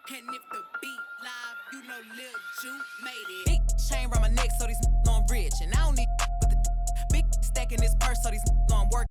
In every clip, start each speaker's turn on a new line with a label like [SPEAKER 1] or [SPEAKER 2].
[SPEAKER 1] And if the beat live, you know Lil Ju made it. Big chain around my neck, so these know I'm rich. And I don't need with the big stack in this purse, so these know I'm working.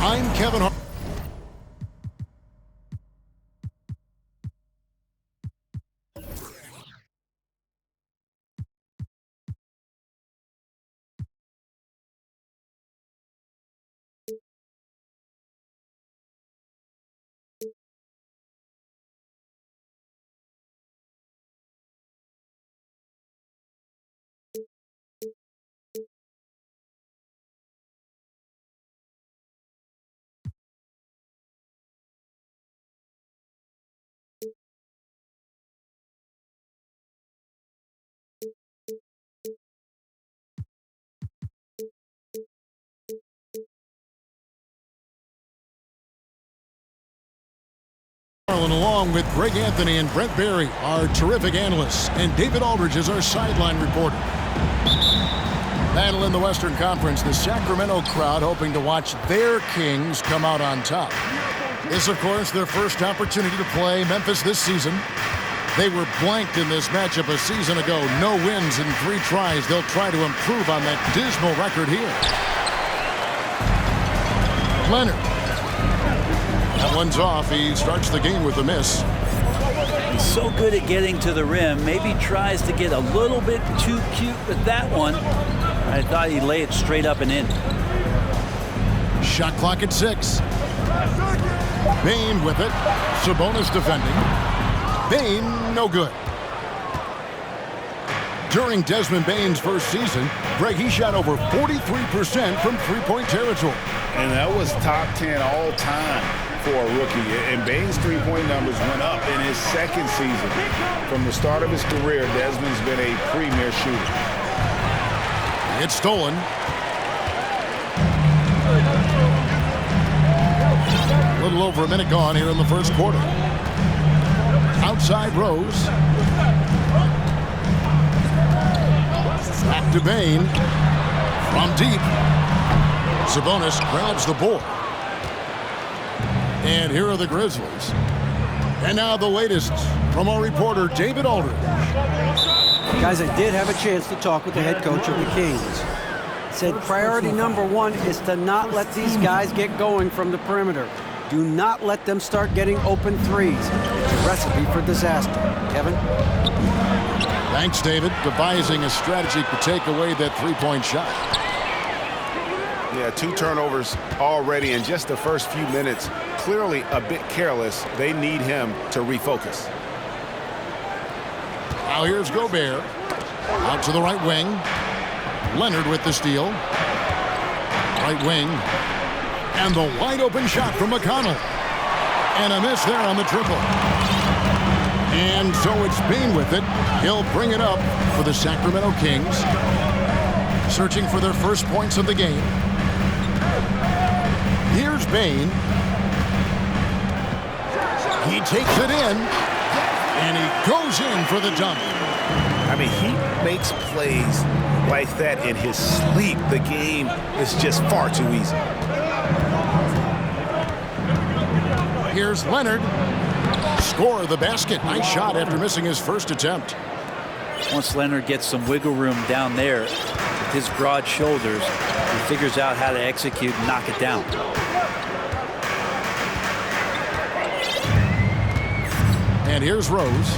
[SPEAKER 2] I'm Kevin Hart. Along with Greg Anthony and Brent Barry, our terrific analysts, and David Aldridge is our sideline reporter. Battle in the Western Conference, the Sacramento crowd hoping to watch their Kings come out on top. This, of course, their first opportunity to play Memphis this season. They were blanked in this matchup a season ago. No wins in 3 tries. They'll try to improve on that dismal record here. Leonard. That one's off. He starts the game with a miss.
[SPEAKER 3] He's so good at getting to the rim. Maybe tries to get a little bit too cute with that one. I thought he'd lay it straight up and in.
[SPEAKER 2] Shot clock at 6. Bane with it. Sabonis defending. Bane, no good. During Desmond Bane's first season, Greg, he shot over 43% from three-point territory.
[SPEAKER 4] And that was top 10 all time for a rookie. And Bane's three-point numbers went up in his second season. From the start of his career, Desmond's been a premier shooter.
[SPEAKER 2] It's stolen. A little over a minute gone here in the first quarter. Outside Rose. Back to Bane. From deep. Sabonis grabs the board. And here are the Grizzlies. And now the latest from our reporter, David Aldridge.
[SPEAKER 5] Guys, I did have a chance to talk with the head coach of the Kings. Said priority number one is to not let these guys get going from the perimeter. Do not let them start getting open threes. It's a recipe for disaster. Kevin?
[SPEAKER 2] Thanks, David. Devising a strategy to take away that three-point shot.
[SPEAKER 4] Yeah, 2 turnovers already in just the first few minutes. Clearly a bit careless. They need him to refocus.
[SPEAKER 2] Now here's Gobert. Out to the right wing. Leonard with the steal. Right wing. And the wide open shot from McConnell. And a miss there on the triple. And so it's Bane with it. He'll bring it up for the Sacramento Kings. Searching for their first points of the game. Here's Bane. He takes it in. And he goes in for the dunk.
[SPEAKER 4] I mean, he makes plays like that in his sleep. The game is just far too easy.
[SPEAKER 2] Here's Leonard. Score the basket. Nice shot after missing his first attempt.
[SPEAKER 3] Once Leonard gets some wiggle room down there with his broad shoulders, he figures out how to execute and knock it down.
[SPEAKER 2] And here's Rose.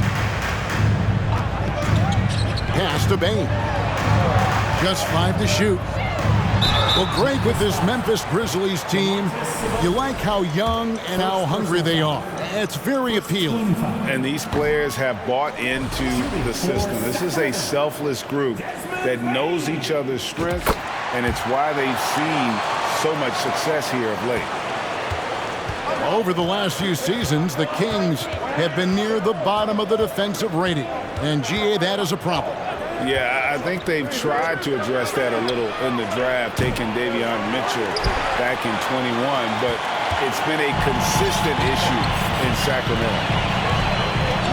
[SPEAKER 2] Pass to Bane. Just 5 to shoot. Well, Greg, with this Memphis Grizzlies team, you like how young and how hungry they are. It's very appealing.
[SPEAKER 4] And these players have bought into the system. This is a selfless group that knows each other's strengths, and it's why they've seen so much success here of late.
[SPEAKER 2] Over the last few seasons, the Kings have been near the bottom of the defensive rating. And, GA, that is a problem.
[SPEAKER 4] Yeah, I think they've tried to address that a little in the draft, taking Davion Mitchell back in 21, but it's been a consistent issue in Sacramento.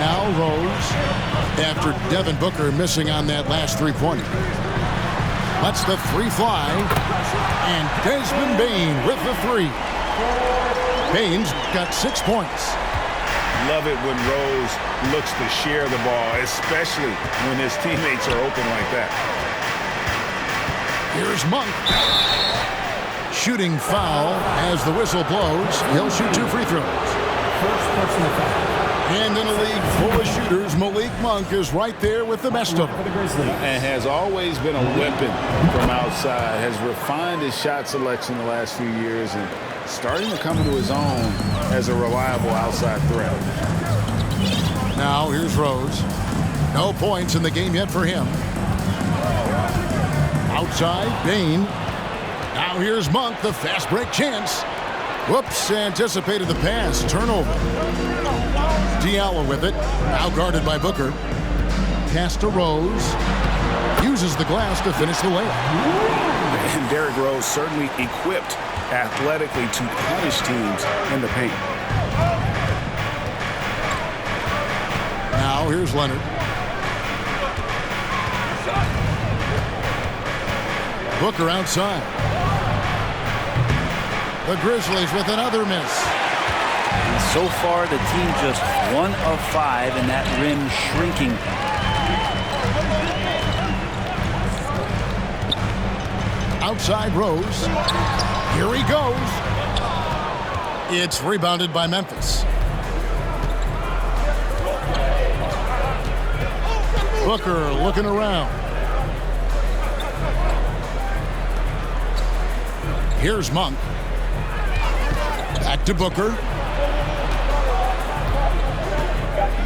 [SPEAKER 2] Now Rose, after Devin Booker missing on that last three-pointer. Lets the three fly, and Desmond Bane with the three. Bane's got 6 points.
[SPEAKER 4] Love it when Rose looks to share the ball, especially when his teammates are open like that.
[SPEAKER 2] Here's Monk. Shooting foul as the whistle blows. He'll shoot 2 free throws. And in a league full of shooters, Malik Monk is right there with the best of them.
[SPEAKER 4] And has always been a weapon from outside, has refined his shot selection the last few years, and starting to come into his own as a reliable outside threat.
[SPEAKER 2] Now here's Rose. No points in the game yet for him. Outside, Bane. Now here's Monk, the fast break chance. Whoops, anticipated the pass. Turnover. Diallo with it. Now guarded by Booker. Pass to Rose. Uses the glass to finish the layup.
[SPEAKER 4] And Derrick Rose certainly equipped athletically to punish teams in the paint.
[SPEAKER 2] Now here's Leonard. Booker outside. The Grizzlies with another miss.
[SPEAKER 3] And so far, the team just 1 of 5, and that rim shrinking.
[SPEAKER 2] Outside Rose. Here he goes. It's rebounded by Memphis. Booker looking around. Here's Monk. Back to Booker.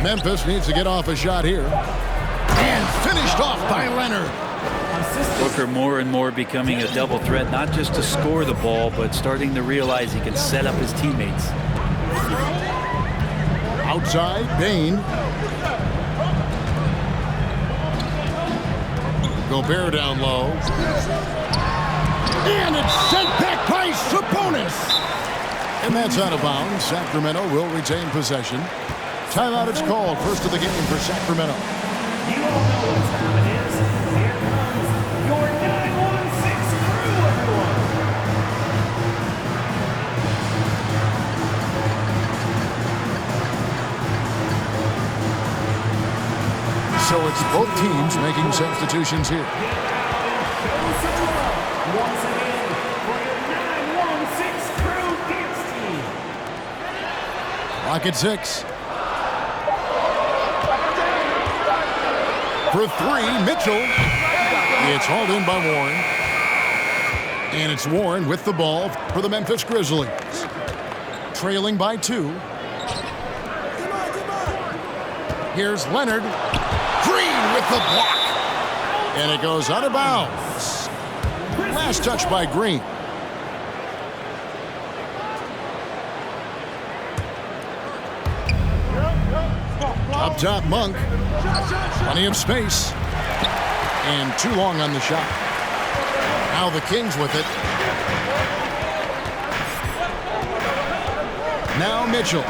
[SPEAKER 2] Memphis needs to get off a shot here. And finished off by Leonard.
[SPEAKER 3] Booker more and more becoming a double threat, not just to score the ball, but starting to realize he can set up his teammates.
[SPEAKER 2] Outside, Bain. Gobert down low. And it's sent back by Sabonis. And that's out of bounds. Sacramento will retain possession. Timeout is called. First of the game for Sacramento.
[SPEAKER 6] You all know what time it is. Here comes your 916 crew, everyone.
[SPEAKER 2] So it's both teams making substitutions here.
[SPEAKER 6] Once again, for your 916 crew dance team.
[SPEAKER 2] Clock at 6. For 3, Mitchell. It's hauled in by Warren. And it's Warren with the ball for the Memphis Grizzlies. Trailing by 2. Here's Leonard. Green with the block. And it goes out of bounds. Last touch by Green. Up top, Monk. Plenty of space. And too long on the shot. Now the Kings with it. Now Mitchell.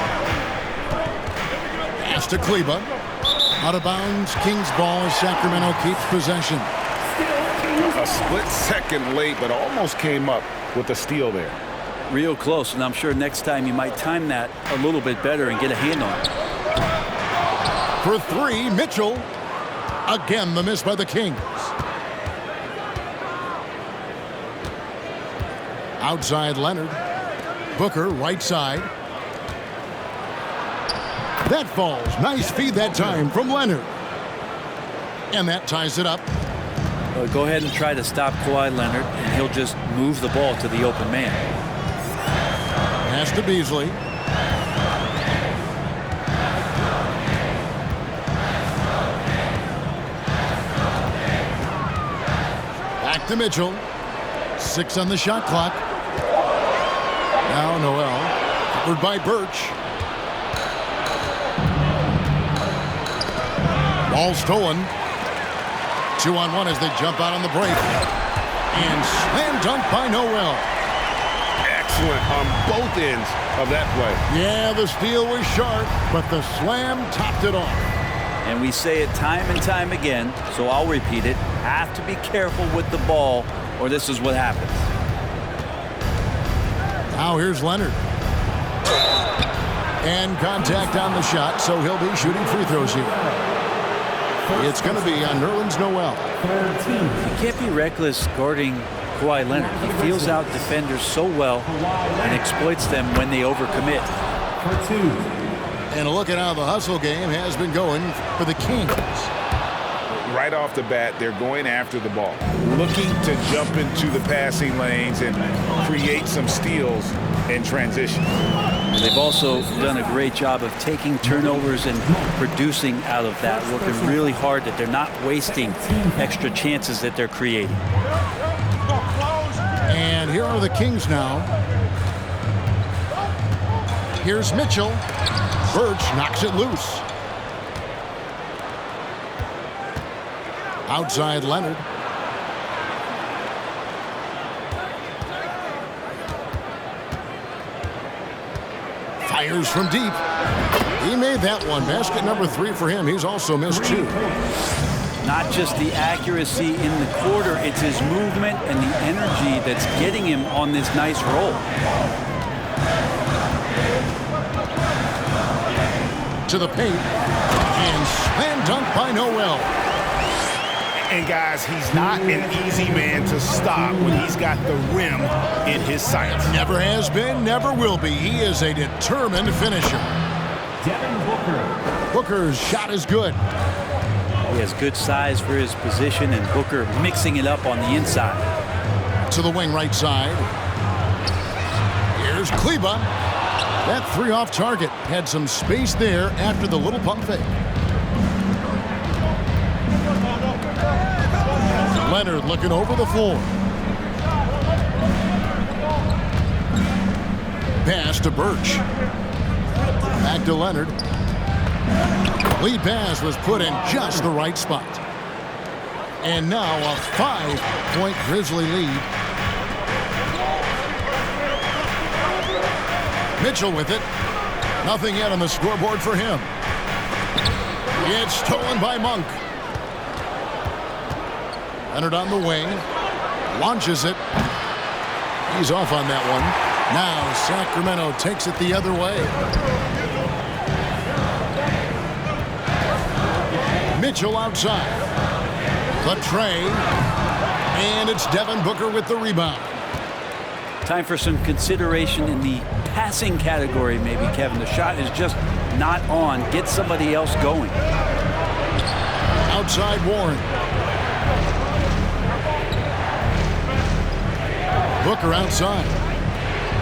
[SPEAKER 2] Pass to Kleba. Out of bounds. Kings ball as Sacramento keeps possession.
[SPEAKER 4] A split second late, but almost came up with a steal there.
[SPEAKER 3] Real close, and I'm sure next time you might time that a little bit better and get a hand on it.
[SPEAKER 2] For 3, Mitchell. Again, the miss by the Kings. Outside, Leonard. Booker, right side. That falls. Nice feed that time from Leonard. And that ties it up.
[SPEAKER 3] Go ahead and try to stop Kawhi Leonard, and he'll just move the ball to the open man.
[SPEAKER 2] Pass to Beasley. Back to Mitchell. 6 on the shot clock. Now Noel. Covered by Birch. Ball stolen. 2-on-1 as they jump out on the break. And slam dunk by Noel.
[SPEAKER 4] Excellent on both ends of that play.
[SPEAKER 2] Yeah, the steal was sharp, but the slam topped it off.
[SPEAKER 3] And we say it time and time again, so I'll repeat it. Have to be careful with the ball, or this is what happens.
[SPEAKER 2] Now here's Leonard. And contact on the shot, so he'll be shooting free throws here. It's going to be on Nerlens Noel.
[SPEAKER 3] You can't be reckless guarding Kawhi Leonard. He feels out defenders so well and exploits them when they overcommit.
[SPEAKER 2] And a look at how the hustle game has been going for the Kings.
[SPEAKER 4] Right off the bat, they're going after the ball, looking to jump into the passing lanes and create some steals in transition.
[SPEAKER 3] They've also done a great job of taking turnovers and producing out of that, working really hard that they're not wasting extra chances that they're creating.
[SPEAKER 2] And here are the Kings now. Here's Mitchell. Birch knocks it loose. Outside Leonard. Fires from deep. He made that one. Basket number 3 for him. He's also missed 2.
[SPEAKER 3] Not just the accuracy in the quarter, it's his movement and the energy that's getting him on this nice roll.
[SPEAKER 2] To the paint. And slam dunk by Noel.
[SPEAKER 4] And guys, he's not an easy man to stop when he's got the rim in his sights.
[SPEAKER 2] Never has been, never will be. He is a determined finisher.
[SPEAKER 6] Devin Booker.
[SPEAKER 2] Booker's shot is good.
[SPEAKER 3] He has good size for his position, and Booker mixing it up on the inside.
[SPEAKER 2] To the wing right side. Here's Kleba. That 3 off target. Had some space there after the little pump fake. Leonard looking over the floor. Pass to Birch. Back to Leonard. Lead pass was put in just the right spot. And now a 5-point Grizzly lead. Mitchell with it. Nothing yet on the scoreboard for him. It's stolen by Monk. Leonard on the wing. Launches it. He's off on that one. Now Sacramento takes it the other way. Mitchell outside. The tray. And it's Devin Booker with the rebound.
[SPEAKER 3] Time for some consideration in the passing category, maybe, Kevin. The shot is just not on. Get somebody else going.
[SPEAKER 2] Outside Warren. Booker outside.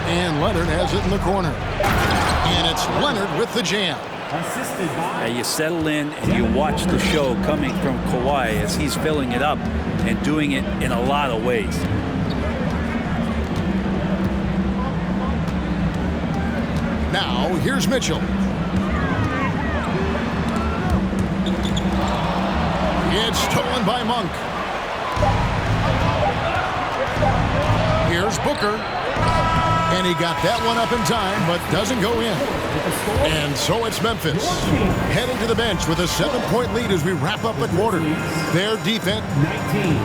[SPEAKER 2] And Leonard has it in the corner. And it's Leonard with the jam.
[SPEAKER 3] You settle in and you watch the show coming from Kawhi as he's filling it up and doing it in a lot of ways.
[SPEAKER 2] Now, here's Mitchell. It's stolen by Monk. Here's Booker. And he got that one up in time, but doesn't go in. And so it's Memphis heading to the bench with a 7-point lead as we wrap up the quarter. Their defense.
[SPEAKER 6] 19.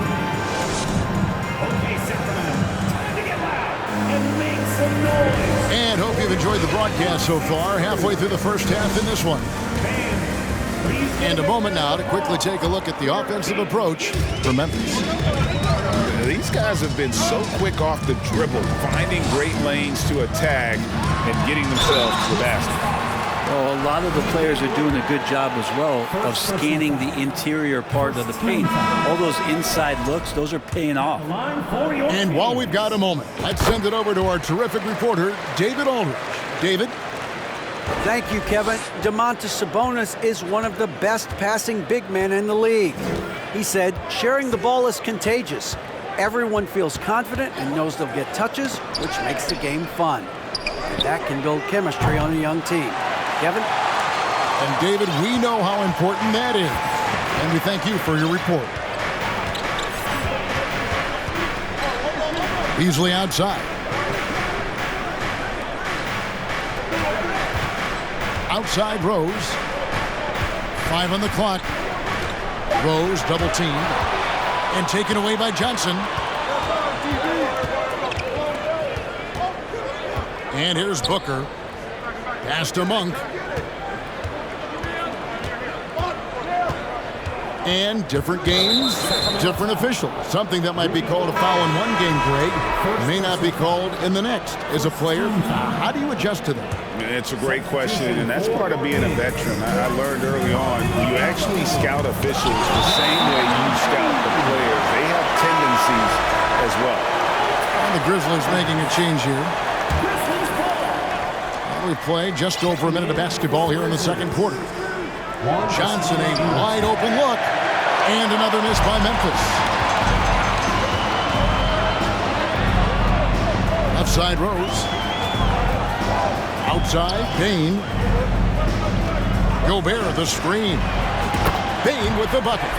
[SPEAKER 6] Okay, Sacramento, time to get loud and make some noise.
[SPEAKER 2] And hope you've enjoyed the broadcast so far. Halfway through the first half in this one. And a moment now to quickly take a look at the offensive approach for Memphis.
[SPEAKER 4] These guys have been so quick off the dribble, finding great lanes to attack and getting themselves to the basket.
[SPEAKER 3] Well, a lot of the players are doing a good job as well of scanning the interior part of the paint. All those inside looks, those are paying off.
[SPEAKER 2] And while we've got a moment, let's send it over to our terrific reporter, David Aldridge. David?
[SPEAKER 5] Thank you, Kevin. Domantas Sabonis is one of the best passing big men in the league. He said, sharing the ball is contagious. Everyone feels confident and knows they'll get touches, which makes the game fun. And that can build chemistry on a young team. Kevin?
[SPEAKER 2] And David, we know how important that is. And we thank you for your report. Beasley outside. Outside Rose. 5 on the clock. Rose double teamed. And taken away by Johnson. And here's Booker. Pass to Monk. And different games, different officials. Something that might be called a foul in one game, Greg, may not be called in the next. As a player, how do you adjust to that?
[SPEAKER 4] It's a great question, and that's part of being a veteran. I learned early on, you actually scout officials the same way you scout the players. They have tendencies as well.
[SPEAKER 2] And the Grizzlies making a change here. We play just over a minute of basketball here in the second quarter. Johnson, a wide open look, and another miss by Memphis. Left side Rose. Outside, Payne. Gobert, the screen. Payne with the bucket.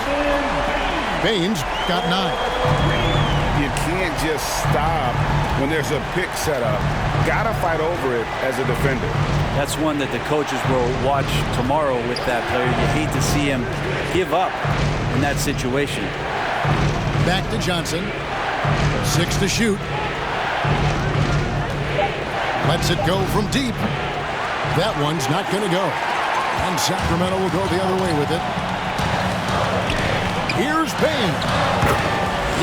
[SPEAKER 2] Payne's got 9.
[SPEAKER 4] You can't just stop when there's a pick set up. Gotta fight over it as a defender.
[SPEAKER 3] That's one that the coaches will watch tomorrow with that player. You hate to see him give up in that situation.
[SPEAKER 2] Back to Johnson. 6 to shoot. Lets it go from deep. That one's not going to go. And Sacramento will go the other way with it. Here's Payne.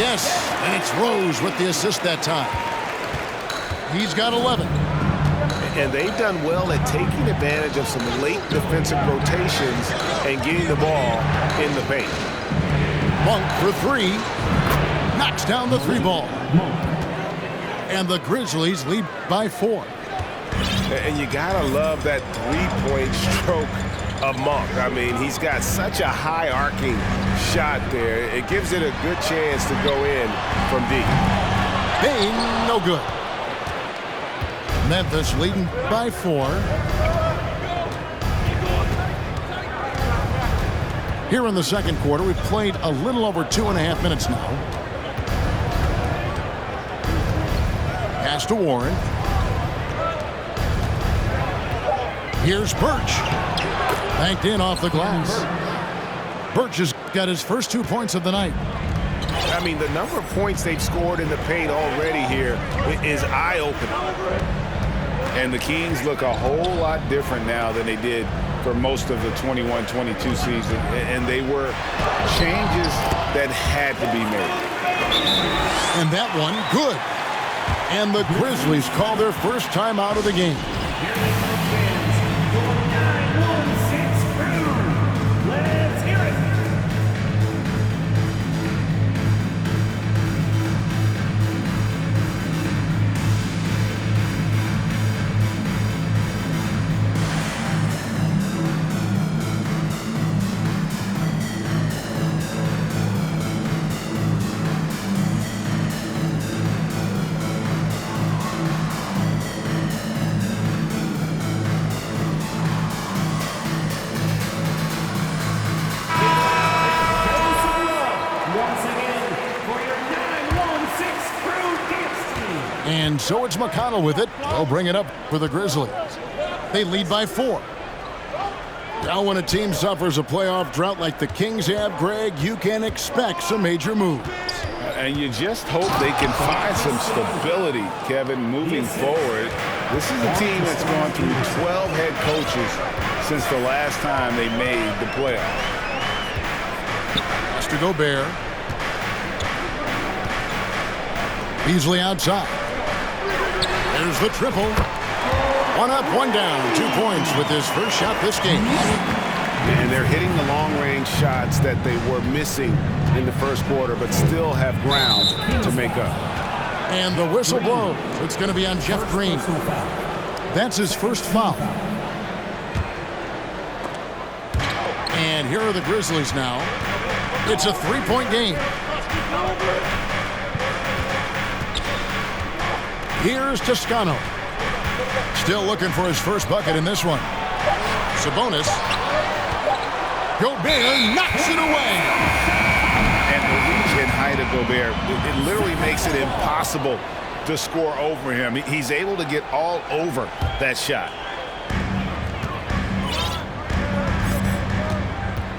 [SPEAKER 2] Yes, and it's Rose with the assist that time. He's got 11.
[SPEAKER 4] And they've done well at taking advantage of some late defensive rotations and getting the ball in the paint.
[SPEAKER 2] Monk for 3. Knocks down the 3 ball. And the Grizzlies lead by 4.
[SPEAKER 4] And you gotta love that 3-point stroke a monk. I mean, he's got such a high arcing shot there. It gives it a good chance to go in from deep.
[SPEAKER 2] Bang, no good. Memphis leading by 4. Here in the second quarter, we've played a little over 2.5 minutes now. Pass to Warren. Here's Birch. Banked in off the glass. Birch has got his first 2 points of the night.
[SPEAKER 4] I mean, the number of points they've scored in the paint already here is eye-opening. And the Kings look a whole lot different now than they did for most of the 21-22 season. And they were changes that had to be made.
[SPEAKER 2] And that one, good. And the Grizzlies call their first time out of the game.
[SPEAKER 6] Let's hear it.
[SPEAKER 2] And so it's McConnell with it. They'll bring it up for the Grizzlies. They lead by 4. Now when a team suffers a playoff drought like the Kings have, Greg, you can expect some major moves.
[SPEAKER 4] And you just hope they can find some stability, Kevin, moving forward. This is a team that's gone through 12 head coaches since the last time they made the playoffs.
[SPEAKER 2] Mr. Gobert. Beasley outside. There's the triple. 1 up, 1 down. 2 points with his first shot this game.
[SPEAKER 4] And they're hitting the long-range shots that they were missing in the first quarter, but still have ground to make up.
[SPEAKER 2] And the whistle blows. It's going to be on Jeff Green. That's his first foul. And here are the Grizzlies now. It's a 3-point game. Here's Toscano. Still looking for his first bucket in this one. Sabonis. Gobert knocks it away.
[SPEAKER 4] And the reach and height of Gobert, it literally makes it impossible to score over him. He's able to get all over that shot.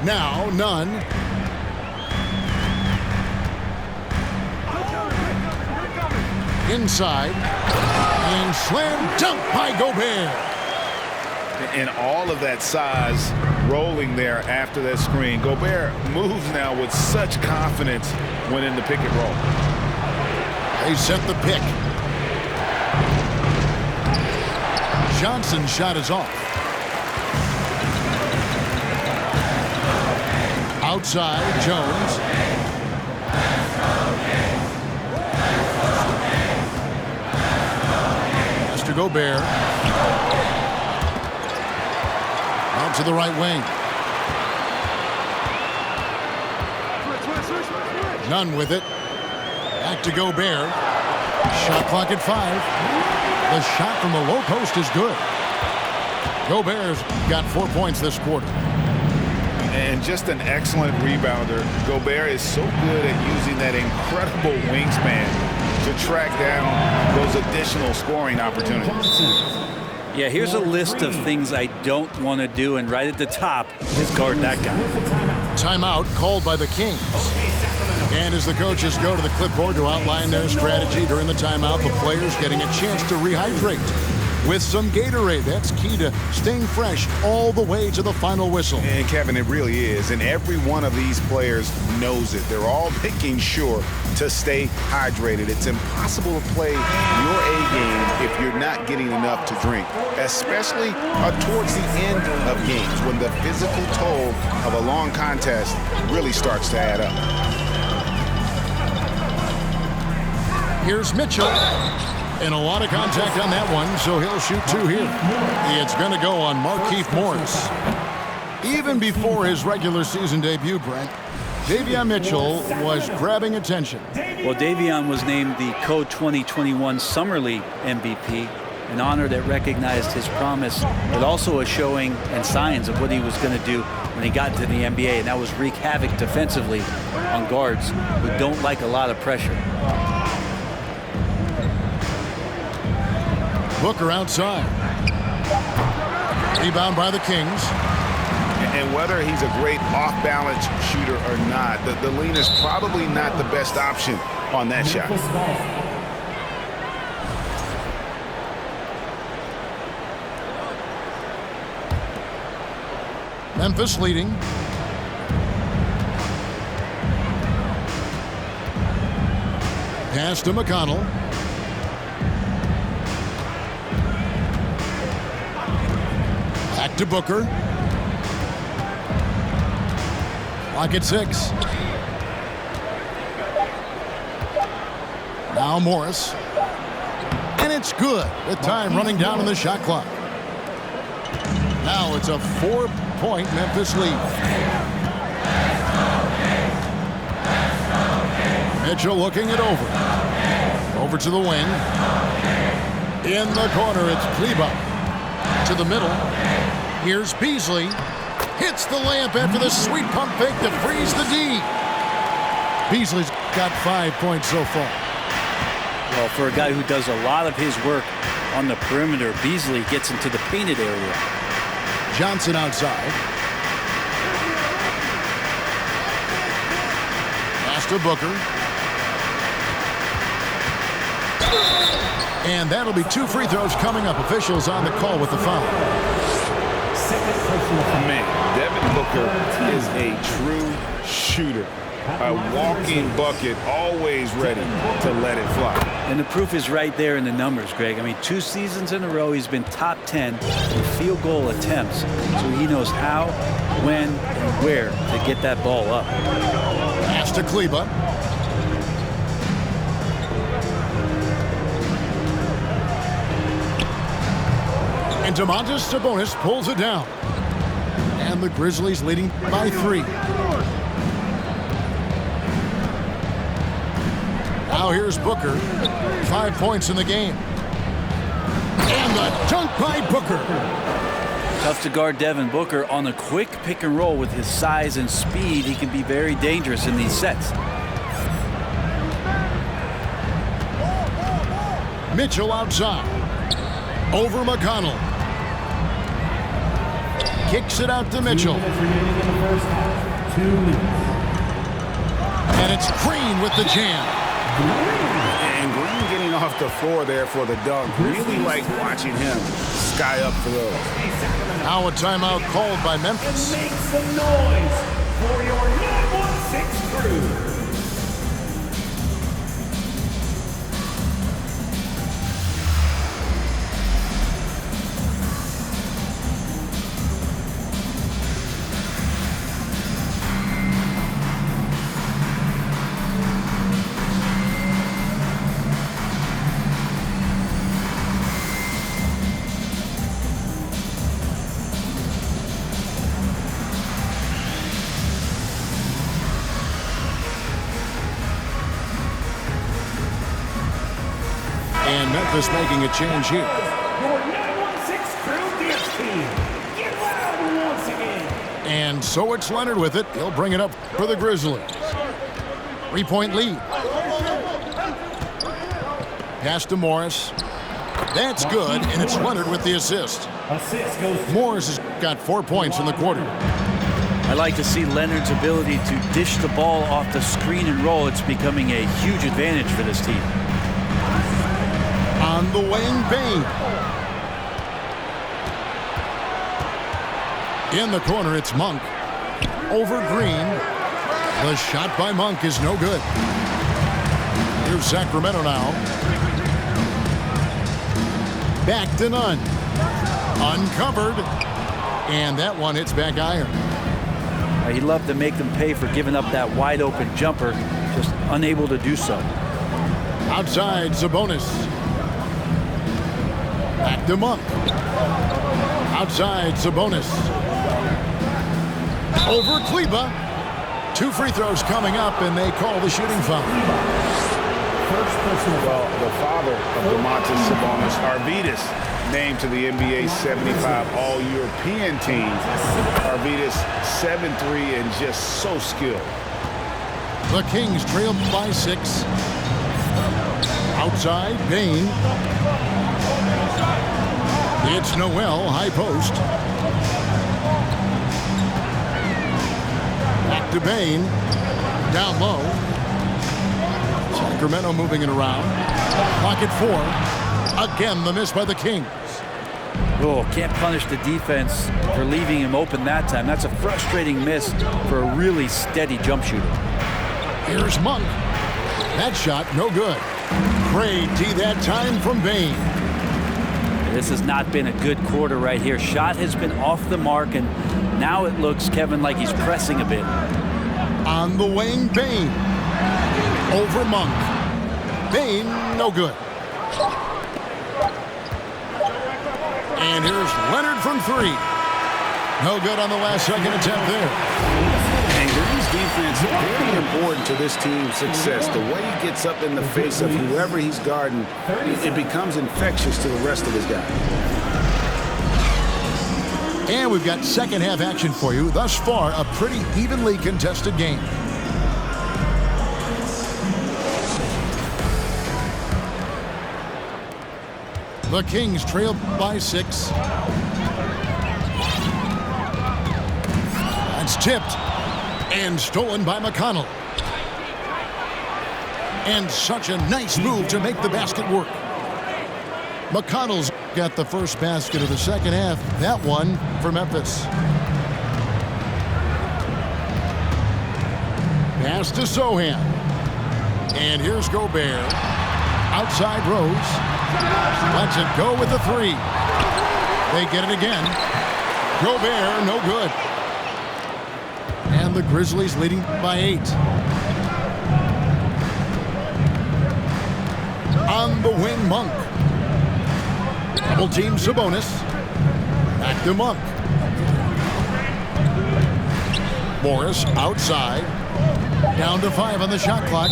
[SPEAKER 2] Now, none. Inside. And slam dunk by Gobert.
[SPEAKER 4] And all of that size rolling there after that screen. Gobert moves now with such confidence when in the pick and roll.
[SPEAKER 2] They set the pick. Johnson's shot is off. Outside, Jones. Mr. Gobert. Out to the right wing. None with it. Back to Gobert. Shot clock at 5. The shot from the low post is good. Gobert's got 4 points this quarter.
[SPEAKER 4] And just an excellent rebounder. Gobert is so good at using that incredible wingspan to track down those additional scoring opportunities.
[SPEAKER 3] Yeah, here's a list of things I don't want to do, and right at the top is guard that guy.
[SPEAKER 2] Timeout called by the Kings. And as the coaches go to the clipboard to outline their strategy during the timeout, the players getting a chance to rehydrate with some Gatorade. That's key to staying fresh all the way to the final whistle.
[SPEAKER 4] And Kevin, it really is. And every one of these players knows it. They're all making sure to stay hydrated. It's impossible to play your A game if you're not getting enough to drink, especially towards the end of games when the physical toll of a long contest really starts to add up.
[SPEAKER 2] Here's Mitchell. And a lot of contact on that one, so he'll shoot 2 here. It's going to go on Markieff Morris. Even before his regular season debut, Brent, Davion Mitchell was grabbing attention.
[SPEAKER 3] Well, Davion was named the Co-2021 Summer League MVP, an honor that recognized his promise, but also a showing and signs of what he was going to do when he got into the NBA, and that was wreak havoc defensively on guards who don't like a lot of pressure.
[SPEAKER 2] Booker outside. Rebound by the Kings.
[SPEAKER 4] And whether he's a great off-balance shooter or not, the lean is probably not the best option on that shot.
[SPEAKER 2] Memphis leading. Pass to McConnell. Back to Booker. Clock at 6. Now Morris. And it's good with time running down on the shot clock. Now it's a 4-point Memphis lead. Mitchell looking it over. Over to the wing. In the corner, it's Kleber. To the middle. Here's Beasley. Hits the layup after the sweet pump fake to freeze the D. Beasley's got 5 points so far.
[SPEAKER 3] Well, for a guy who does a lot of his work on the perimeter, Beasley gets into the painted area.
[SPEAKER 2] Johnson outside. Pass to Booker. And that'll be 2 free throws coming up. Officials on the call with the foul.
[SPEAKER 4] Man, Devin Booker is a true shooter. A walking bucket, always ready to let it fly.
[SPEAKER 3] And the proof is right there in the numbers, Greg. I mean, 2 seasons in a row, he's been top 10 in field goal attempts. So he knows how, when, and where to get that ball up.
[SPEAKER 2] Pass to Kleber. And Domantas Sabonis pulls it down. And the Grizzlies leading by 3. Now here's Booker. 5 points in the game. And the dunk by Booker.
[SPEAKER 3] Tough to guard Devin Booker on a quick pick and roll. With his size and speed, he can be very dangerous in these sets.
[SPEAKER 2] Mitchell outside. Over McConnell. Kicks it out to Mitchell. And it's Green with the jam.
[SPEAKER 4] And Green getting off the floor there for the dunk. Really like watching him sky up for those.
[SPEAKER 2] Now a timeout called by Memphis.
[SPEAKER 6] Make some noise for your 916 crew.
[SPEAKER 2] And Memphis making a change here.
[SPEAKER 6] Your 916 crew dance team. Get loud once again.
[SPEAKER 2] And so it's Leonard with it. He'll bring it up for the Grizzlies. 3-point lead. Pass to Morris. That's good, and it's Leonard with the assist.
[SPEAKER 6] Assist goes to
[SPEAKER 2] Morris has got 4 points in the quarter.
[SPEAKER 3] I like to see Leonard's ability to dish the ball off the screen and roll. It's becoming a huge advantage for this team.
[SPEAKER 2] On the wing, Bain. In the corner, it's Monk. Over Green. The shot by Monk is no good. Here's Sacramento now. Back to Nunn. Uncovered. And that one hits back iron.
[SPEAKER 3] He'd love to make them pay for giving up that wide open jumper, just unable to do so.
[SPEAKER 2] Outside, Sabonis. Back to Monk. Outside, Sabonis. Over Kleba. 2 free throws coming up, and they call the shooting foul.
[SPEAKER 4] Well, the father of Domantas Sabonis, Arvydas, named to the NBA 75 All-European team. Arvydas 7'3" and just so skilled.
[SPEAKER 2] The Kings trail by 6. Outside, Bain. It's Noel, high post. Back to Bain. Down low. Sacramento moving it around. Pocket 4. Again, the miss by the Kings.
[SPEAKER 3] Oh, can't punish the defense for leaving him open that time. That's a frustrating miss for a really steady jump shooter.
[SPEAKER 2] Here's Monk. That shot, no good. Great D that time from Bain.
[SPEAKER 3] This has not been a good quarter right here. Shot has been off the mark, and now it looks, Kevin, like he's pressing a bit.
[SPEAKER 2] On the wing, Bain. Over Monk. Bain, no good. And here's Leonard from 3. No good on the last second attempt there.
[SPEAKER 4] And Green's defense is very important to this team's success. The way he gets up in the face of whoever he's guarding, it becomes infectious to the rest of his guys.
[SPEAKER 2] And we've got second half action for you. Thus far, a pretty evenly contested game. The Kings trail by 6. It's tipped and stolen by McConnell. And such a nice move to make the basket work. McConnell's got the first basket of the second half. That one for Memphis. Pass to Sohan. And here's Gobert. Outside Rose. Lets it go with the 3. They get it again. Gobert, no good. And the Grizzlies leading by 8. On the wing, Monk. Double team Sabonis. Back to Monk. Morris outside. Down to 5 on the shot clock.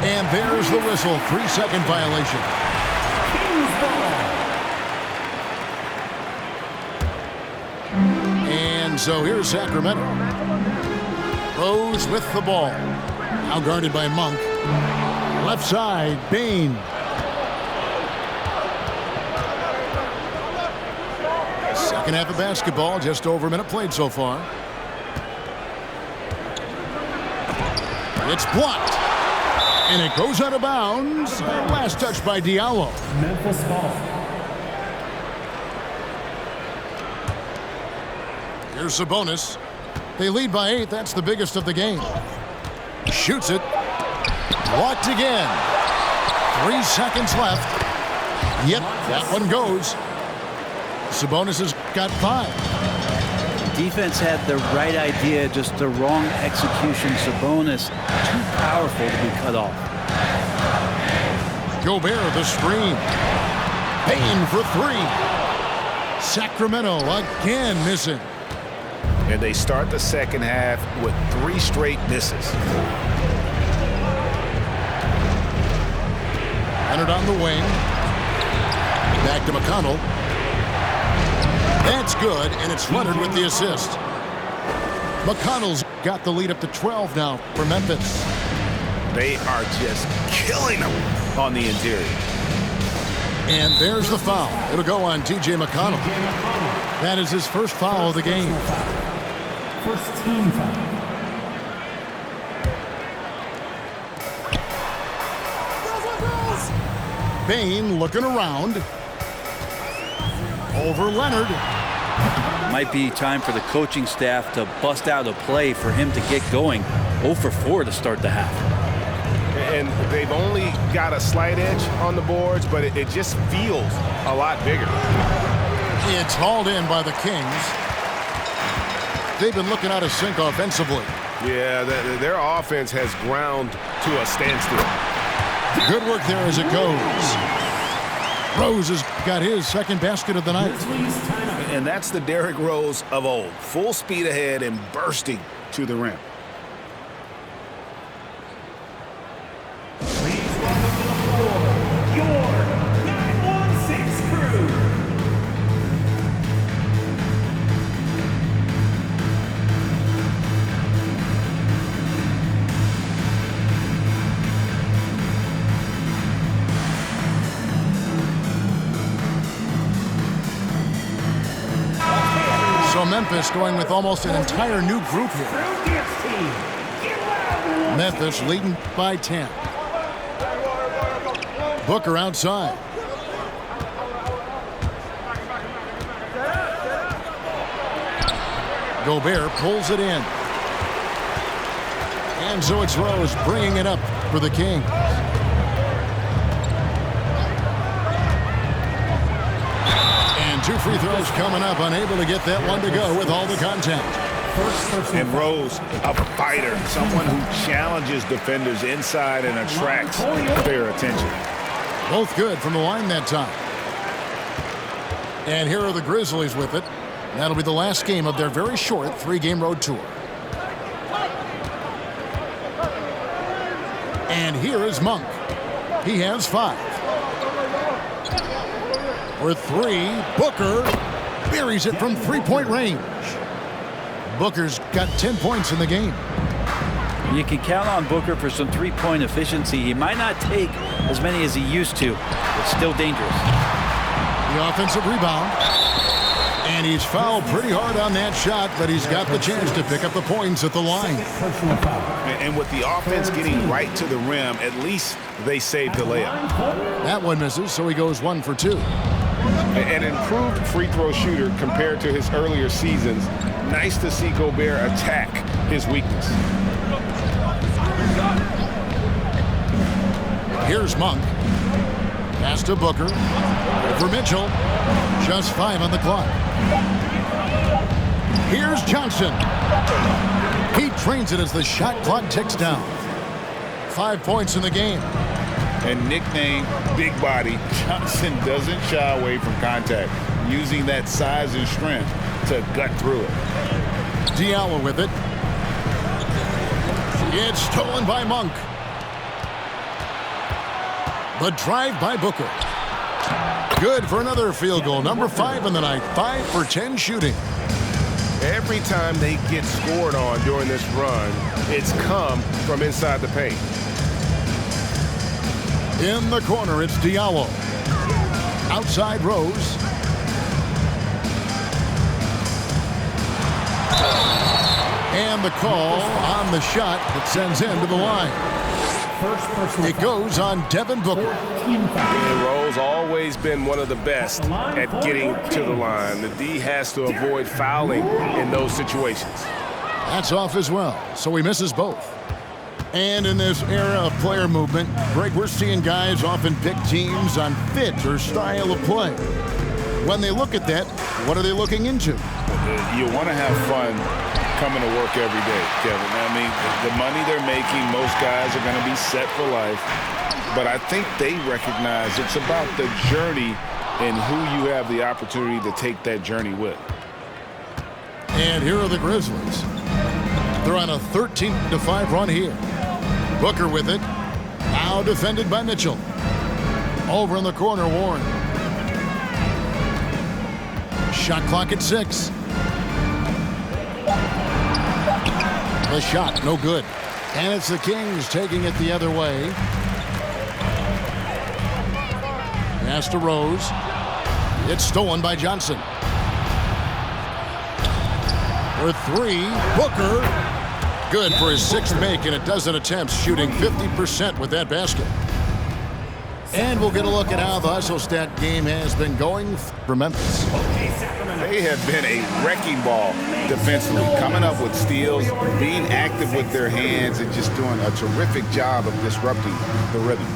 [SPEAKER 2] And there's the whistle. 3-second violation. And so here's Sacramento. Rose with the ball. Now guarded by Monk. Left side, Bain. Second half of basketball, just over a minute played so far. It's blocked. And it goes out of bounds. Last touch by Diallo.
[SPEAKER 6] Memphis ball.
[SPEAKER 2] Here's Sabonis. They lead by 8. That's the biggest of the game. Shoots it. Blocked again. 3 seconds left. Yep, that one goes. Sabonis has got 5.
[SPEAKER 3] Defense had the right idea, just the wrong execution. Sabonis too powerful to be cut off.
[SPEAKER 2] Gobert the screen. Bain for 3. Sacramento again missing.
[SPEAKER 4] And they start the second half with 3 straight misses.
[SPEAKER 2] Leonard on the wing. Back to McConnell. That's good, and it's Leonard with the assist. McConnell's got the lead up to 12 now for Memphis.
[SPEAKER 4] They are just killing them on the interior.
[SPEAKER 2] And there's the foul. It'll go on T.J. McConnell. That is his first foul of the game.
[SPEAKER 6] First team foul.
[SPEAKER 2] Bain looking around. Over Leonard.
[SPEAKER 3] Might be time for the coaching staff to bust out a play for him to get going. 0 for 4 to start the half.
[SPEAKER 4] And they've only got a slight edge on the boards, but it just feels a lot bigger.
[SPEAKER 2] It's hauled in by the Kings. They've been looking out of sync offensively.
[SPEAKER 4] Yeah, their offense has ground to a standstill.
[SPEAKER 2] Good work there as it goes. Rose has got his second basket of the night.
[SPEAKER 4] And that's the Derrick Rose of old. Full speed ahead and bursting to the rim.
[SPEAKER 6] Please welcome to the floor, your 916 crew.
[SPEAKER 2] So Memphis going with almost an entire new group here. Memphis leading by 10. Booker outside. Gobert pulls it in. And so it's Rose bringing it up for the Kings. And 2 free throws coming up, unable to get that one to go with all the contact.
[SPEAKER 4] And Rose, a fighter, someone who challenges defenders inside and attracts their attention.
[SPEAKER 2] Both good from the line that time. And here are the Grizzlies with it. That'll be the last game of their very short 3-game road tour. And here is Monk. He has 5. For 3, Booker buries it from 3-point range. Booker's got 10 points in the game.
[SPEAKER 3] You can count on Booker for some 3-point efficiency. He might not take as many as he used to, but still dangerous.
[SPEAKER 2] The offensive rebound. And he's fouled pretty hard on that shot, but he's got the chance to pick up the points at the line.
[SPEAKER 4] And with the offense getting right to the rim, at least they saved the layup.
[SPEAKER 2] That one misses, so he goes 1 for 2.
[SPEAKER 4] An improved free throw shooter compared to his earlier seasons. Nice to see Gobert attack his weakness.
[SPEAKER 2] Here's Monk. Pass to Booker. Over Mitchell. Just 5 on the clock. Here's Johnson. He trains it as the shot clock ticks down. 5 points in the game.
[SPEAKER 4] And nicknamed Big Body, Johnson doesn't shy away from contact, using that size and strength to gut through it.
[SPEAKER 2] Diallo with it. It's stolen by Monk. The drive by Booker. Good for another field goal. Number 5 in the night. 5 for 10 shooting.
[SPEAKER 7] Every time they get scored on during this run, it's come from inside the paint.
[SPEAKER 2] In the corner, it's Diallo. Outside Rose. And the call on the shot that sends him to the line. It goes on Devin Booker.
[SPEAKER 7] And Rose always been one of the best at getting to the line. The D has to avoid fouling in those situations.
[SPEAKER 2] That's off as well, so he misses both. And in this era of player movement, Greg, we're seeing guys often pick teams on fit or style of play. When they look at that, what are they looking into?
[SPEAKER 4] You want to have fun coming to work every day, Kevin. I mean, the money they're making, most guys are going to be set for life. But I think they recognize it's about the journey and who you have the opportunity to take that journey with.
[SPEAKER 2] And here are the Grizzlies. They're on a 13-5 run here. Booker with it. Now defended by Mitchell. Over in the corner, Warren. Shot clock at 6. The shot, no good. And it's the Kings taking it the other way. Pass to Rose. It's stolen by Johnson. For 3, Booker. Good for his 6th make in a dozen attempts, shooting 50% with that basket. And we'll get a look at how the hustle stat game has been going for Memphis.
[SPEAKER 4] They have been a wrecking ball defensively, coming up with steals, being active with their hands, and just doing a terrific job of disrupting the rhythm.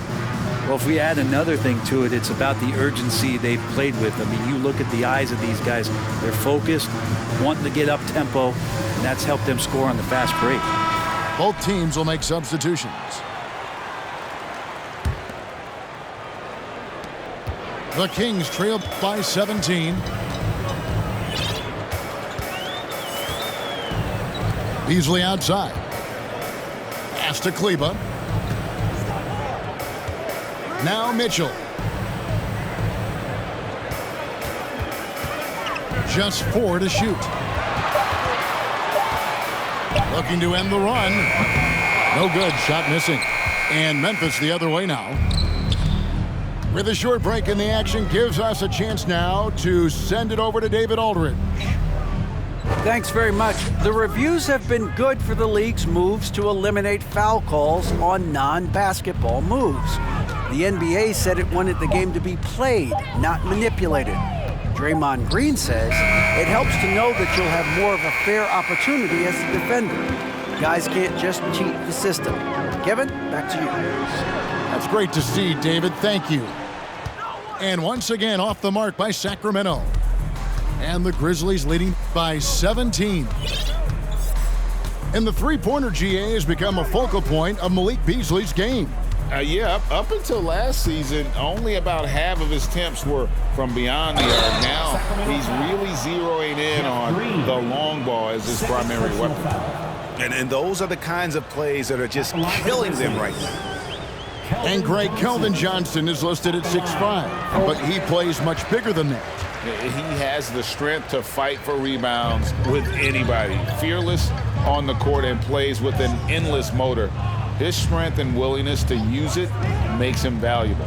[SPEAKER 3] Well, if we add another thing to it, it's about the urgency they've played with. I mean, you look at the eyes of these guys. They're focused, wanting to get up tempo, and that's helped them score on the fast break.
[SPEAKER 2] Both teams will make substitutions. The Kings trail by 17. Beasley outside. Pass to Kleba. Now Mitchell. Just 4 to shoot. Looking to end the run. No good. Shot missing. And Memphis the other way now. With a short break in the action, gives us a chance now to send it over to David Aldridge.
[SPEAKER 5] Thanks very much. The reviews have been good for the league's moves to eliminate foul calls on non-basketball moves. The NBA said it wanted the game to be played, not manipulated. Draymond Green says it helps to know that you'll have more of a fair opportunity as a defender. Guys can't just cheat the system. Kevin, back to you.
[SPEAKER 2] That's great to see, David. Thank you. And once again, off the mark by Sacramento. And the Grizzlies leading by 17. And the three-pointer GA has become a focal point of Malik Beasley's game.
[SPEAKER 4] Yeah, up until last season, only about half of his attempts were from beyond the arc. Now he's really zeroing in on the long ball as his primary weapon. And those are the kinds of plays that are just killing them right now.
[SPEAKER 2] And Greg Kelvin Johnson is listed at 6'5", but he plays much bigger than that.
[SPEAKER 4] He has the strength to fight for rebounds with anybody. Fearless on the court and plays with an endless motor. His strength and willingness to use it makes him valuable.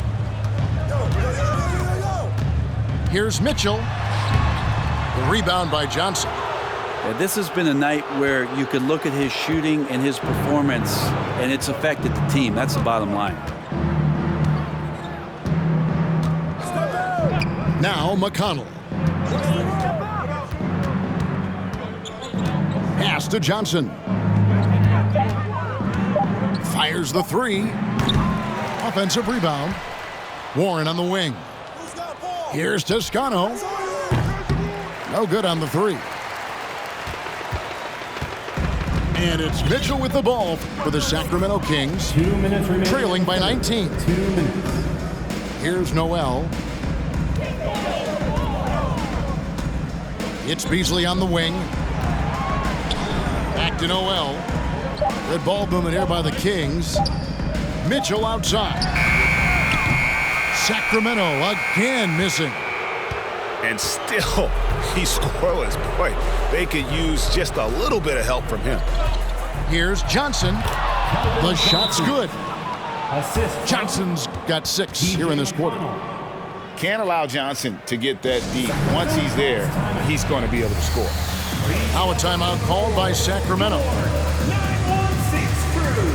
[SPEAKER 2] Here's Mitchell. The rebound by Johnson.
[SPEAKER 3] Yeah, this has been a night where you could look at his shooting and his performance, and it's affected the team. That's the bottom line.
[SPEAKER 2] Now McConnell. Pass to Johnson. Fires the three. Offensive rebound. Warren on the wing. Here's Toscano. No good on the three. And it's Mitchell with the ball for the Sacramento Kings.
[SPEAKER 6] 2 minutes remaining.
[SPEAKER 2] Trailing by 19.
[SPEAKER 6] 2 minutes.
[SPEAKER 2] Here's Noel. It's Beasley on the wing. Back to Noel. Good ball movement here by the Kings. Mitchell outside. Sacramento again missing.
[SPEAKER 4] And still, he's scoreless. Boy, they could use just a little bit of help from him.
[SPEAKER 2] Here's Johnson. The shot's good.
[SPEAKER 6] Assist.
[SPEAKER 2] Johnson's got 6 here in this quarter.
[SPEAKER 4] Can't allow Johnson to get that deep. Once he's there, he's going to be able to score.
[SPEAKER 2] Now a timeout called by Sacramento.
[SPEAKER 6] 916 crew.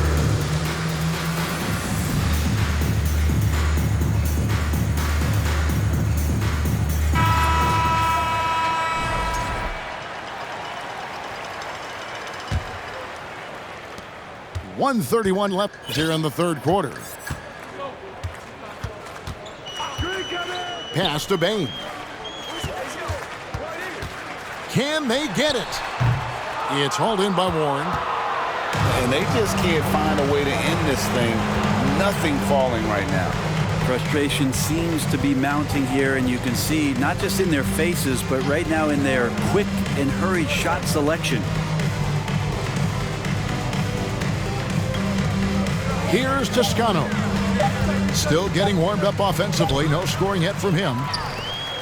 [SPEAKER 2] .131 left here in the third quarter. Pass to Bain. Can they get it? It's hauled in by Warren.
[SPEAKER 4] And they just can't find a way to end this thing. Nothing falling right now.
[SPEAKER 3] Frustration seems to be mounting here, and you can see not just in their faces, but right now in their quick and hurried shot selection.
[SPEAKER 2] Here's Toscano. Still getting warmed up offensively. No scoring yet from him.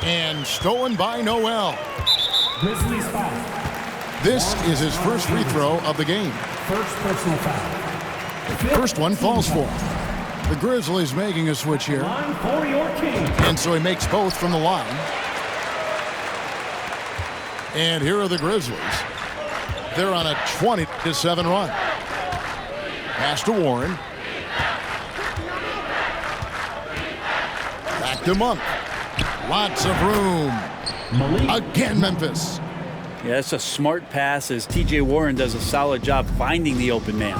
[SPEAKER 2] And stolen by Noel.
[SPEAKER 6] Grizzlies foul.
[SPEAKER 2] This is his first free throw of the game.
[SPEAKER 6] First personal foul.
[SPEAKER 2] First one falls for him. The Grizzlies making a switch here.
[SPEAKER 6] Line for your king.
[SPEAKER 2] And so he makes both from the line. And here are the Grizzlies. They're on a 20-7 run. Pass to Warren. Back to Monk. Lots of room. Again, Memphis.
[SPEAKER 3] Yeah, that's a smart pass as T.J. Warren does a solid job finding the open man.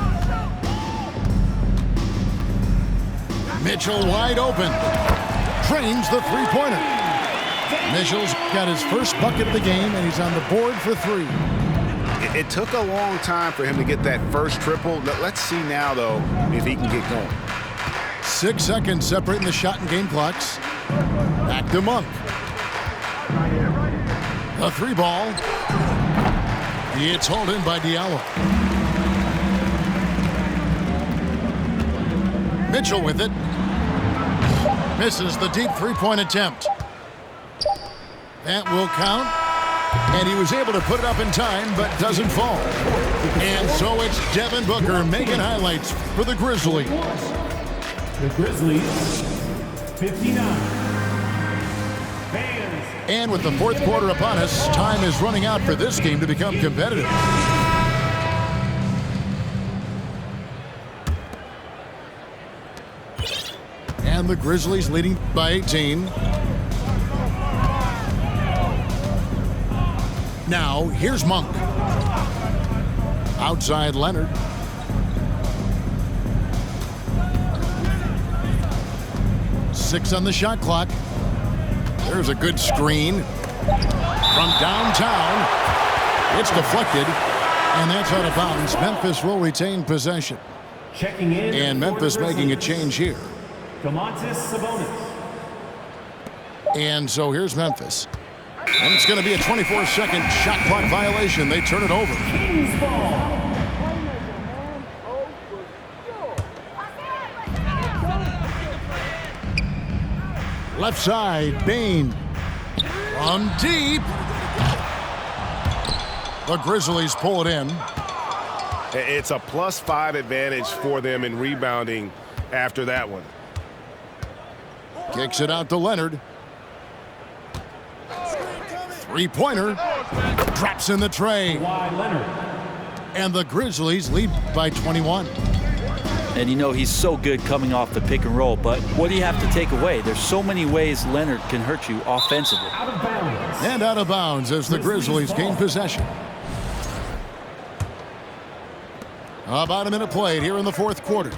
[SPEAKER 2] Mitchell wide open. Trains the three-pointer. Mitchell's got his first bucket of the game, and he's on the board for 3.
[SPEAKER 4] It took a long time for him to get that first triple. Let's see now, though, if he can get going.
[SPEAKER 2] 6 seconds separating the shot and game clocks. Back to Monk. The 3 ball. It's hauled in by Diallo. Mitchell with it. Misses the deep three-point attempt. That will count. And he was able to put it up in time, but doesn't fall. And so it's Devin Booker making highlights for the Grizzlies.
[SPEAKER 6] The Grizzlies, 59. Fans.
[SPEAKER 2] And with the fourth quarter upon us, time is running out for this game to become competitive. And the Grizzlies leading by 18. Now, here's Monk. Outside Leonard. Six on the shot clock. There's a good screen from downtown. It's deflected, and that's out of bounds. Memphis will retain possession.
[SPEAKER 6] Checking in.
[SPEAKER 2] And Memphis making a change here.
[SPEAKER 6] Sabonis.
[SPEAKER 2] And so here's Memphis. And it's going to be a 24-second shot clock violation. They turn it over.
[SPEAKER 6] Kings ball.
[SPEAKER 2] Left side, Bain. From deep. The Grizzlies pull it in.
[SPEAKER 7] It's a +5 advantage for them in rebounding after that one.
[SPEAKER 2] Kicks it out to Leonard. Three-pointer. Drops in the tray.
[SPEAKER 6] Wide Leonard.
[SPEAKER 2] And the Grizzlies lead by 21.
[SPEAKER 3] And you know he's so good coming off the pick and roll, but what do you have to take away? There's so many ways Leonard can hurt you offensively.
[SPEAKER 6] Out of bounds.
[SPEAKER 2] And out of bounds as the Grizzlies gain possession. About a minute played here in the fourth quarter.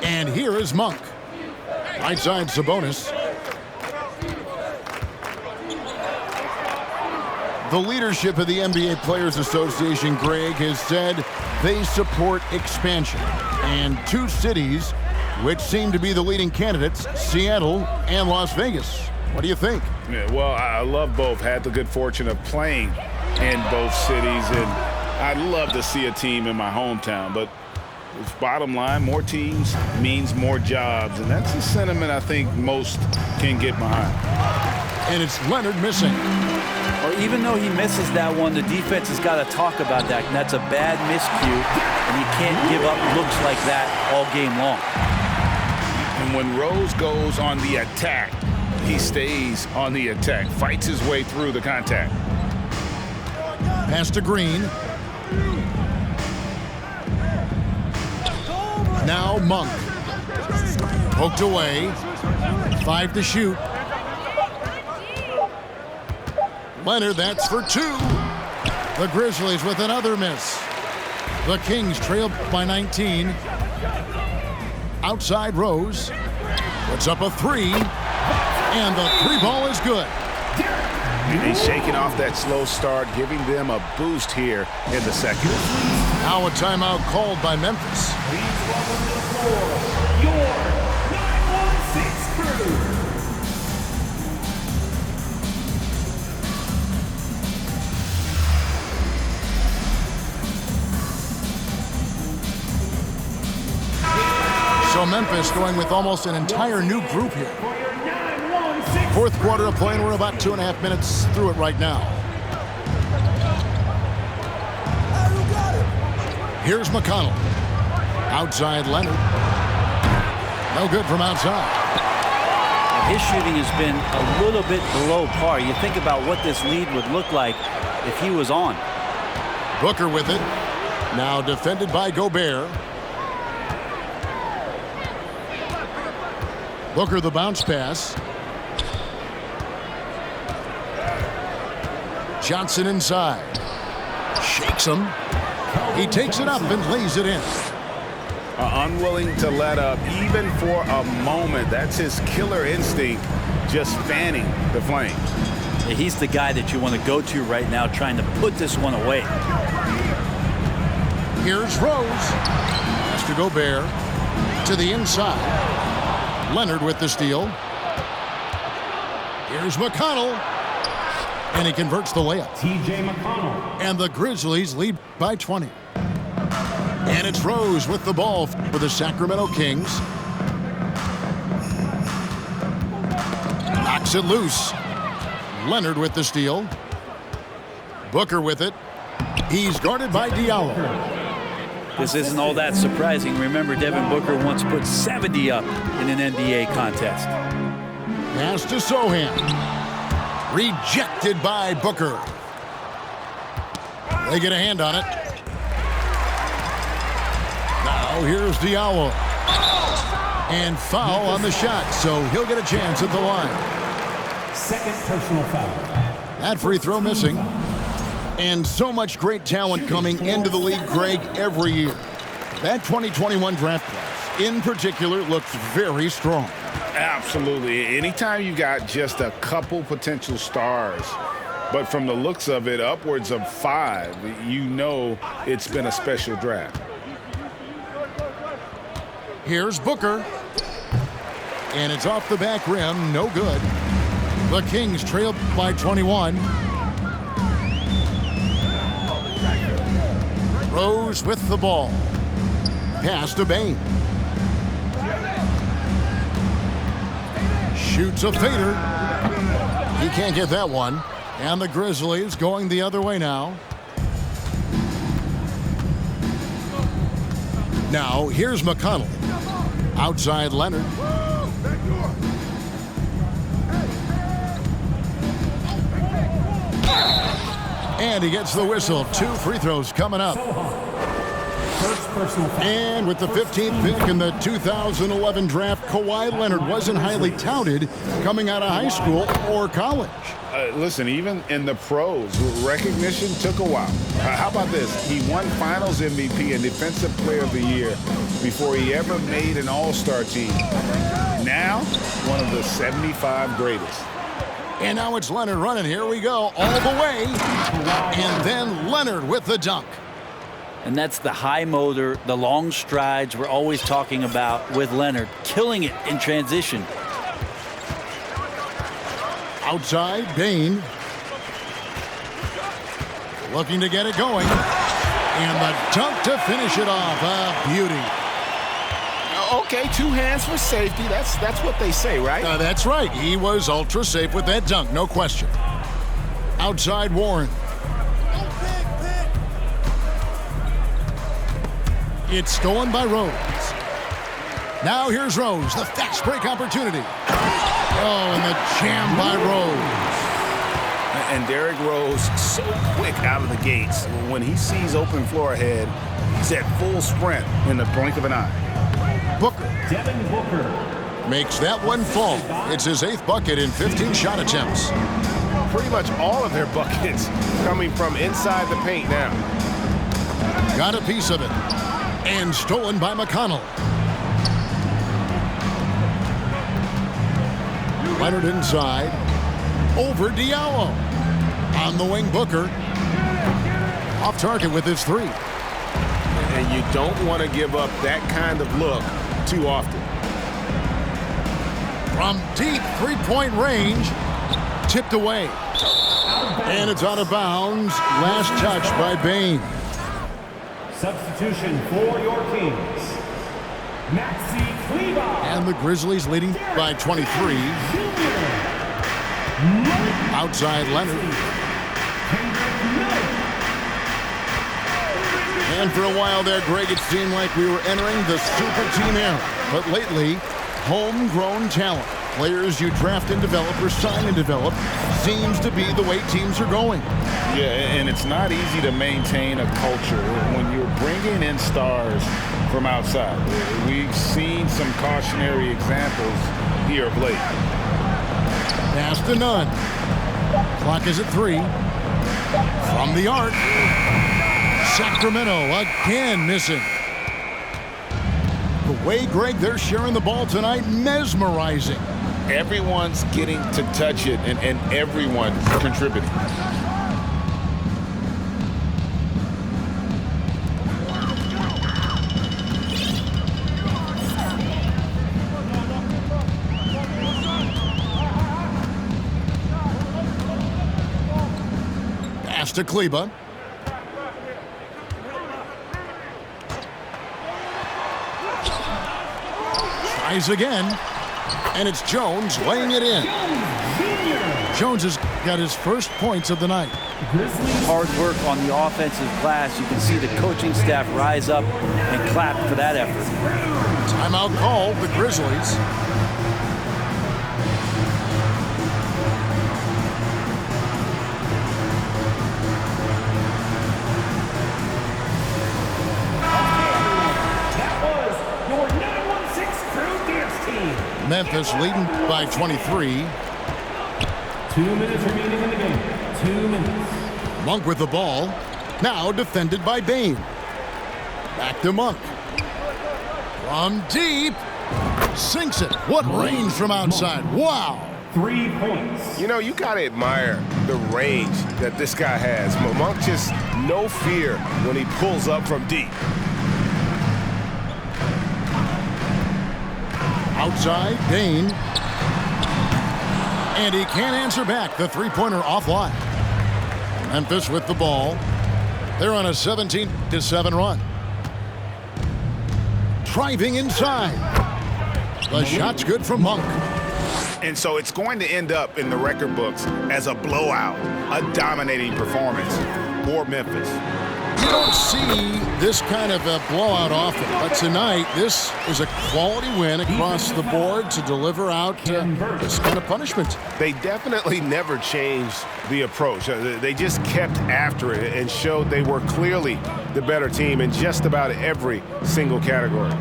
[SPEAKER 2] And here is Monk. Right side Sabonis. The leadership of the NBA Players Association, Greg, has said they support expansion. And two cities which seem to be the leading candidates, Seattle and Las Vegas. What do you think?
[SPEAKER 4] Yeah, well, I love both. Had the good fortune of playing in both cities, and I'd love to see a team in my hometown. But bottom line, more teams means more jobs, and that's a sentiment I think most can get behind.
[SPEAKER 2] And it's Leonard missing.
[SPEAKER 3] Or even though he misses that one, the defense has got to talk about that. And that's a bad miscue, and you can't give up looks like that all game long.
[SPEAKER 4] And when Rose goes on the attack, he stays on the attack, fights his way through the contact.
[SPEAKER 2] Pass to Green. Now Monk. Poked away. 5 to shoot. Leonard, that's for 2. The Grizzlies with another miss. The Kings trail by 19. Outside Rose. Puts up a 3. And the 3 ball is good.
[SPEAKER 4] He's shaking off that slow start, giving them a boost here in the second.
[SPEAKER 2] Now a timeout called by Memphis.
[SPEAKER 6] Please welcome to the floor your 916 crew.
[SPEAKER 2] So Memphis going with almost an entire new group here. Fourth quarter of play, and we're about 2.5 minutes through it right now. Here's McConnell. Outside Leonard. No good from outside.
[SPEAKER 3] His shooting has been a little bit below par. You think about what this lead would look like if he was on.
[SPEAKER 2] Booker with it. Now defended by Gobert. Booker the bounce pass. Johnson inside. Shakes him. He takes it up and lays it in.
[SPEAKER 4] Unwilling to let up even for a moment. That's his killer instinct, just fanning the flames.
[SPEAKER 3] He's the guy that you want to go to right now trying to put this one away.
[SPEAKER 2] Here's Rose. Has to Gobert. To the inside. Leonard with the steal. Here's McConnell. And he converts the layup.
[SPEAKER 6] T.J. McConnell.
[SPEAKER 2] And the Grizzlies lead by 20. And it's Rose with the ball for the Sacramento Kings. Knocks it loose. Leonard with the steal. Booker with it. He's guarded by Diallo.
[SPEAKER 3] This isn't all that surprising. Remember, Devin Booker once put 70 up in an NBA contest.
[SPEAKER 2] Pass to Sohan. Rejected by Booker. They get a hand on it. Now here's Diallo. And foul on the shot, so he'll get a chance at the line.
[SPEAKER 6] Second personal foul.
[SPEAKER 2] That free throw missing. And so much great talent coming into the league, Greg, every year. That 2021 draft class, in particular, looks very strong.
[SPEAKER 4] Absolutely. Anytime you got just a couple potential stars, but from the looks of it, upwards of 5, you know it's been a special draft.
[SPEAKER 2] Here's Booker. And it's off the back rim, no good. The Kings trail by 21. Rose with the ball. Pass to Bain. Shoots a fader. He can't get that one. And the Grizzlies going the other way now. Now, here's McConnell. Outside Leonard. And he gets the whistle. 2 free throws coming up.
[SPEAKER 6] First personal foul.
[SPEAKER 2] And with the 15th pick in the 2011 draft, Kawhi Leonard wasn't highly touted coming out of high school or college.
[SPEAKER 4] Listen, even in the pros, recognition took a while. How about this? He won Finals MVP and Defensive Player of the Year before he ever made an All-Star team. Now, one of the 75 greatest.
[SPEAKER 2] And now it's Leonard running. Here we go, all the way. And then Leonard with the dunk.
[SPEAKER 3] And that's the high motor, the long strides we're always talking about with Leonard. Killing it in transition.
[SPEAKER 2] Outside, Bain. Looking to get it going. And the dunk to finish it off. A beauty.
[SPEAKER 7] Okay, 2 hands for safety. That's what they say, right?
[SPEAKER 2] That's right. He was ultra safe with that dunk, no question. Outside Warren. It's stolen by Rose. Now here's Rose, the fast break opportunity. Oh, and the jam by Rose.
[SPEAKER 7] And Derrick Rose, so quick out of the gates. When he sees open floor ahead, he's at full sprint in the blink of an eye.
[SPEAKER 2] Booker.
[SPEAKER 6] Devin Booker.
[SPEAKER 2] Makes that one fall. It's his 8th bucket in 15 shot attempts.
[SPEAKER 7] Pretty much all of their buckets coming from inside the paint now.
[SPEAKER 2] Got a piece of it. And stolen by McConnell. Leonard inside. Over Diallo. On the wing, Booker. Off target with his 3.
[SPEAKER 7] And you don't want to give up that kind of look too often.
[SPEAKER 2] From deep three-point range. Tipped away. And it's out of bounds. Last touch by Bain.
[SPEAKER 6] Substitution for your Kings. Maxi Kleber.
[SPEAKER 2] And the Grizzlies leading by 23. Outside Leonard. And for a while there, Greg, it seemed like we were entering the super team era. But lately, homegrown talent, players you draft and develop or sign and develop, seems to be the way teams are going.
[SPEAKER 4] Yeah, and it's not easy to maintain a culture when you're bringing in stars from outside. We've seen some cautionary examples here of late.
[SPEAKER 2] Pass to none. Clock is at 3. From the arc. Sacramento again missing. The way, Greg, they're sharing the ball tonight, mesmerizing.
[SPEAKER 4] Everyone's getting to touch it, and everyone's contributing.
[SPEAKER 2] to Kleba. Tries again, and it's Jones laying it in. Jones has got his first points of the night.
[SPEAKER 3] Hard work on the offensive glass. You can see the coaching staff rise up and clap for that effort.
[SPEAKER 2] Timeout called, the Grizzlies.
[SPEAKER 6] That was your 916 Crew Dance Team.
[SPEAKER 2] Memphis leading by 23.
[SPEAKER 6] 2 minutes remaining in the game. 2 minutes.
[SPEAKER 2] Monk with the ball. Now defended by Bain. Back to Monk. From deep. Sinks it. What range from outside. Wow.
[SPEAKER 6] 3 points.
[SPEAKER 7] You know, you got to admire the range that this guy has. Monk just no fear when he pulls up from deep.
[SPEAKER 2] Outside, Bain. And he can't answer back. The three-pointer offline. Memphis with the ball. They're on a 17-7 run. Driving inside. The shot's good from Monk.
[SPEAKER 4] And so it's going to end up in the record books as a blowout, a dominating performance for Memphis.
[SPEAKER 2] You don't see this kind of a blowout often, but tonight this is a quality win across the board to deliver out this kind of punishment.
[SPEAKER 7] They definitely never changed the approach. They just kept after it and showed they were clearly the better team in just about every single category.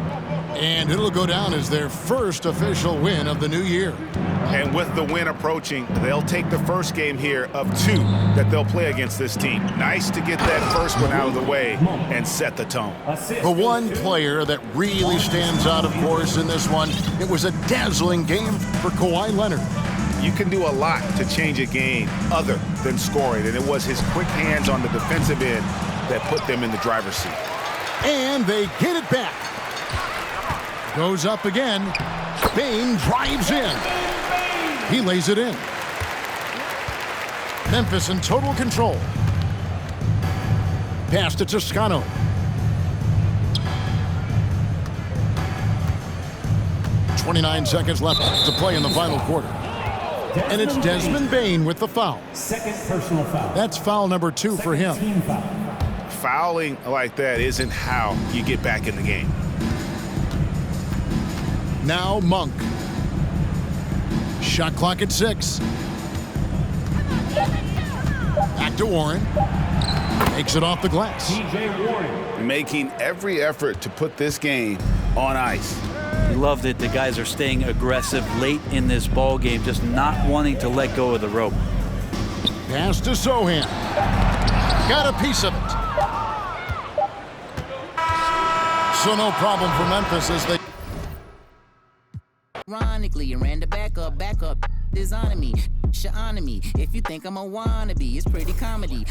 [SPEAKER 2] And it'll go down as their first official win of the new year.
[SPEAKER 4] And with the win approaching, they'll take the first game here of 2 that they'll play against this team. Nice to get that first one out of the way and set the tone.
[SPEAKER 2] The one player that really stands out, of course, in this one, it was a dazzling game for Kawhi Leonard.
[SPEAKER 4] You can do a lot to change a game other than scoring, and it was his quick hands on the defensive end that put them in the driver's seat.
[SPEAKER 2] And they get it back. Goes up again. Bain drives in. He lays it in. Memphis in total control. Pass to Toscano. .29 seconds left to play in the final quarter. And it's Desmond Bain with the foul.
[SPEAKER 6] Second personal foul.
[SPEAKER 2] That's foul number 2 for him.
[SPEAKER 6] Team foul.
[SPEAKER 4] Fouling like that isn't how you get back in the game.
[SPEAKER 2] Now Monk. Shot clock at 6. Back to Warren. Takes it off the glass.
[SPEAKER 6] TJ Warren.
[SPEAKER 4] Making every effort to put this game on ice.
[SPEAKER 3] You love that the guys are staying aggressive late in this ball game, just not wanting to let go of the rope.
[SPEAKER 2] Pass to Sohan. Got a piece of it. So no problem for Memphis as they...
[SPEAKER 8] Ironically, you ran the back up, designing me, shit on me. If you think I'm a wannabe, it's pretty comedy.